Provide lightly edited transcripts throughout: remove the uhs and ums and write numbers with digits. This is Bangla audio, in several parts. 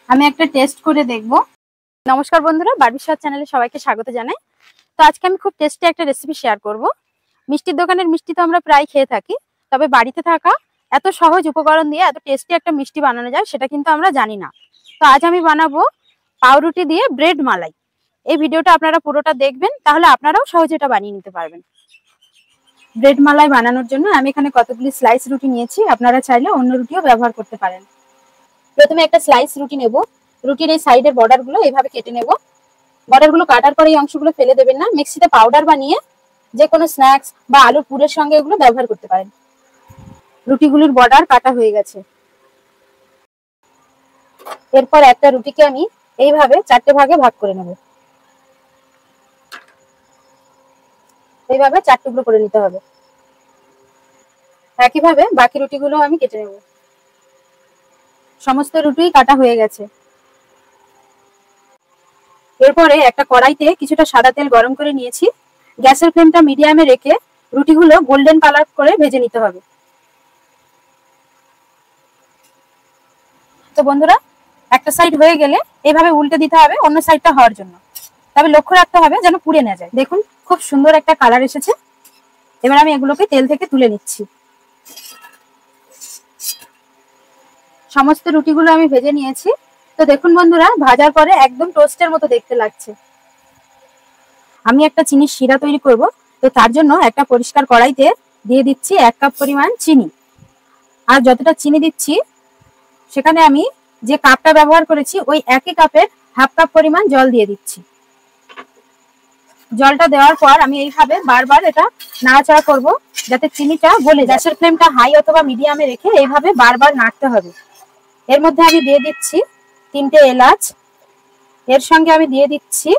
আমি একটা টেস্ট করে দেখব। নমস্কার বন্ধুরা, বারবি স্বাদ চ্যানেলে সবাইকে স্বাগত জানাই। তো আজকে আমি খুব টেস্টি একটা রেসিপি শেয়ার করব। মিষ্টির দোকানের মিষ্টি তো আমরা প্রায় খেয়ে থাকি, তবে বাড়িতে থাকা এত সহজ উপকরণ দিয়ে এত টেস্টি একটা মিষ্টি বানানো যায় সেটা কিন্তু আমরা জানি না। তো আজ আমি বানাবো পাউরুটি দিয়ে ব্রেড মালাই। এই ভিডিওটা আপনারা পুরোটা দেখবেন, তাহলে আপনারাও সহজে এটা বানিয়ে নিতে পারবেন। ব্রেড মালাই বানানোর জন্য আমি এখানে কতগুলি স্লাইস রুটি নিয়েছি, আপনারা চাইলে অন্য রুটিও ব্যবহার করতে পারেন। প্রথমে একটা স্লাইস রুটি নেব। রুটির এই সাইডের বর্ডারগুলো এইভাবে কেটে নেব। বর্ডারগুলো কাটার পরে এই অংশগুলো ফেলে দেবেন না, মিক্সিতে পাউডার বানিয়ে যে কোনো স্ন্যাক্স বা আলুর পুরের সঙ্গে এগুলো ব্যবহার করতে পারেন। রুটিগুলির বর্ডার কাটা হয়ে গেছে। এরপর একটা রুটিকে আমি এইভাবে 4টে ভাগে ভাগ করে নেব। এইভাবে 4 টুকরো করে নিতে হবে। একইভাবে বাকি রুটিগুলো আমি কেটে নেব। সমস্ত রুটি কাটা হয়ে গেছে। এরপরে একটা কড়াইতে কিছুটা সাদা তেল গরম করে নিয়েছি। গ্যাসের ফ্লেমটা মিডিয়ামে রেখে রুটিগুলো গোল্ডেন কালার করে ভেজে নিতে হবে। তো বন্ধুরা, একটা সাইড হয়ে গেলে এইভাবে উল্টে দিতে হবে অন্য সাইডটা হওয়ার জন্য। তবে লক্ষ্য রাখতে হবে যেন পুড়ে না যায়। দেখুন খুব সুন্দর একটা কালার এসেছে। এবার আমি এগুলোকে তেল থেকে তুলে নিচ্ছি। সমস্ত রুটিগুলো আমি ভেজে নিয়েছি। তো দেখুন বন্ধুরা, ভাজার পরে একদম টোস্টের মতো দেখতে লাগছে। আমি একটা চিনির শিরা তৈরি করব। তো তার জন্য একটা পরিষ্কার কড়াইতে দিয়ে দিচ্ছি 1 কাপ পরিমাণ চিনি। আর যতটা চিনি দিচ্ছি সেখানে আমি যে কাপটা ব্যবহার করেছি ওই একই কাপের হাফ কাপ পরিমাণ জল দিয়ে দিচ্ছি। জলটা দেওয়ার পর আমি এইভাবে বারবার এটা নাড়াচাড়া করব যাতে চিনিটা গলে যায়। গ্যাসের ফ্লেমটা হাই অথবা মিডিয়ামে রেখে এইভাবে বারবার নাড়তে হবে। এর মধ্যে আমি দিয়ে দিচ্ছি 3টে এলাচ। এর সঙ্গে আমি দিয়ে দিচ্ছি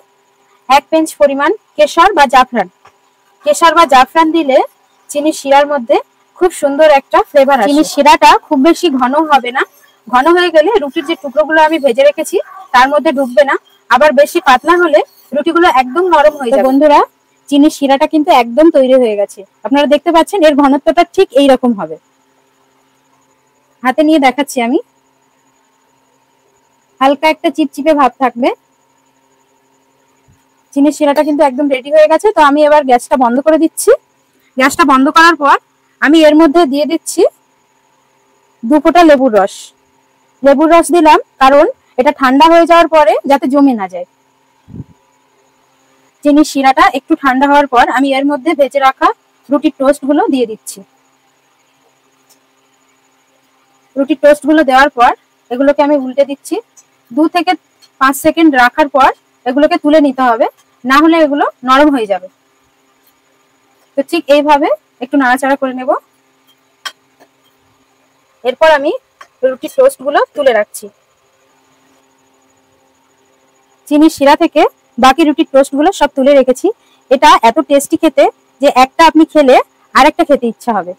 1 পিঞ্চ পরিমাণ কেশর বা জাফরান। কেশর বা জাফরান দিলে চিনির শিরার মধ্যে খুব সুন্দর একটা ফ্লেভার আসে। চিনির শিরাটা খুব বেশি ঘন হবে না। ঘন হয়ে গেলে রুটির যে টুকরোগুলো আমি ভেজে রেখেছি তার মধ্যে ঢুকবে না। আবার বেশি পাতলা হলে রুটিগুলো একদম নরম হয়ে যাবে। বন্ধুরা, চিনির শিরাটা কিন্তু একদম তৈরি হয়ে গেছে। আপনারা দেখতে পাচ্ছেন এর ঘনত্বটা ঠিক এই রকম হবে। হাতে নিয়ে দেখাচ্ছি আমি। হালকা একটা চিপচিপে ভাব থাকবে। চিনির শিরাটা কিন্তু একদম রেডি হয়ে গেছে। তো আমি এবার গ্যাসটা বন্ধ করে দিচ্ছি। গ্যাসটা বন্ধ করার পর আমি এর মধ্যে দিয়ে দিচ্ছি 2 ফোঁটা লেবুর রস। লেবুর রস দিলাম কারণ এটা ঠান্ডা হয়ে যাওয়ার পরে যাতে জমে না যায়। চিনির শিরাটা একটু ঠান্ডা হওয়ার পর আমি এর মধ্যে ভেজে রাখা রুটির টোস্টগুলো দিয়ে দিচ্ছি। রুটির টোস্টগুলো দেওয়ার পর এগুলোকে আমি উল্টে দিচ্ছি। 2 থেকে 5 সেকেন্ড রাখার পর এগুলোকে তুলে নিতে হবে, না হলে এগুলো নরম হয়ে যাবে। তো ঠিক এইভাবে একটু নাড়াচাড়া করে নেব। এরপর আমি রুটির টোস্টগুলো তুলে রাখছি। চিনির শিরা থেকে বাকি রুটির টোস্টগুলো সব তুলে রেখেছি। এটা এত টেস্টি খেতে যে একটা আপনি খেলে আরেকটা খেতে ইচ্ছা হবে।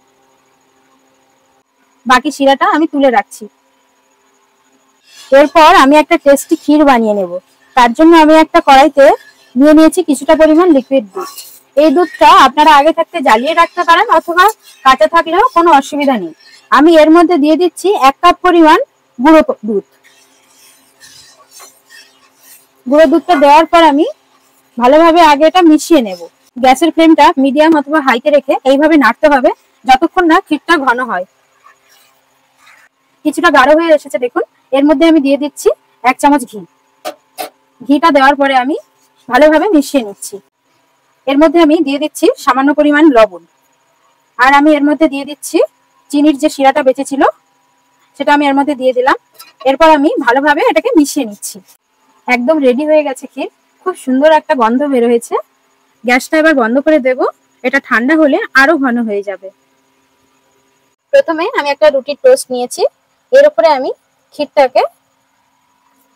বাকি শিরাটা আমি তুলে রাখছি। এরপর আমি একটা টেস্টি ক্ষীর বানিয়ে নেব। তার জন্য আমি একটা কড়াইতে নিয়ে নিয়েছি কিছুটা পরিমাণ লিকুইড দুধ। এই দুধটা আপনারা আগে থাকতে জ্বালিয়ে রাখতে পারেন অথবা কাঁচা থাকলেও কোনো অসুবিধা নেই। আমি এর মধ্যে দিয়ে দিচ্ছি 1 কাপ পরিমাণ গুঁড়ো দুধ। গুঁড়ো দুধটা দেওয়ার পর আমি ভালোভাবে আগে এটা মিশিয়ে নেব। গ্যাসের ফ্লেমটা মিডিয়াম অথবা হাইতে রেখে এইভাবে নাড়তে হবে যতক্ষণ না ক্ষীরটা ঘন হয়। কিছুটা গাঢ় হয়ে এসেছে দেখুন। এর মধ্যে আমি দিয়ে দিচ্ছি 1 চামচ ঘি। ঘিটা দেওয়ার পরে আমি ভালোভাবে মিশিয়ে নিচ্ছি। এর মধ্যে আমি দিয়ে দিচ্ছি সামান্য পরিমাণ লবণ। আর আমি এর মধ্যে দিয়ে দিচ্ছি চিনির যে শিরাটা বেঁচে ছিল সেটা আমি এর মধ্যে দিয়ে দিলাম। এরপর আমি ভালোভাবে এটাকে মিশিয়ে নিচ্ছি। একদম রেডি হয়ে গেছে ক্ষীর। খুব সুন্দর একটা গন্ধ বের হয়েছে। গ্যাসটা এবার বন্ধ করে দেব। এটা ঠান্ডা হলে আরো ঘন হয়ে যাবে। প্রথমে আমি একটা রুটির টোস্ট নিয়েছি। এর উপরে আমি ক্ষীরটাকে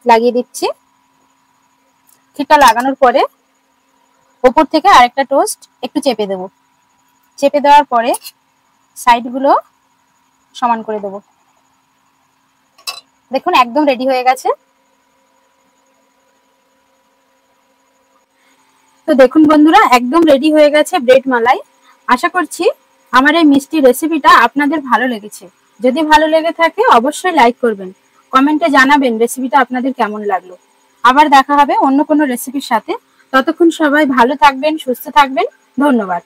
লাগিয়ে দিচ্ছি। ক্ষীরটা লাগানোর পরে উপর থেকে আরেকটা টোস্ট একটু চেপে দেব। চেপে দেওয়ার পরে সাইডগুলো সমান করে দেব। দেখুন একদম রেডি হয়ে গেছে। তো দেখুন বন্ধুরা, একদম রেডি হয়ে গেছে ব্রেড মালাই। আশা করছি আমার এই মিষ্টি রেসিপিটা আপনাদের ভালো লেগেছে। যদি ভালো লেগে থাকে অবশ্যই লাইক করবেন। কমেন্টে জানাবেন রেসিপিটা আপনাদের কেমন লাগলো। আবার দেখা হবে অন্য কোনো রেসিপির সাথে। ততক্ষণ সবাই ভালো থাকবেন, সুস্থ থাকবেন। ধন্যবাদ।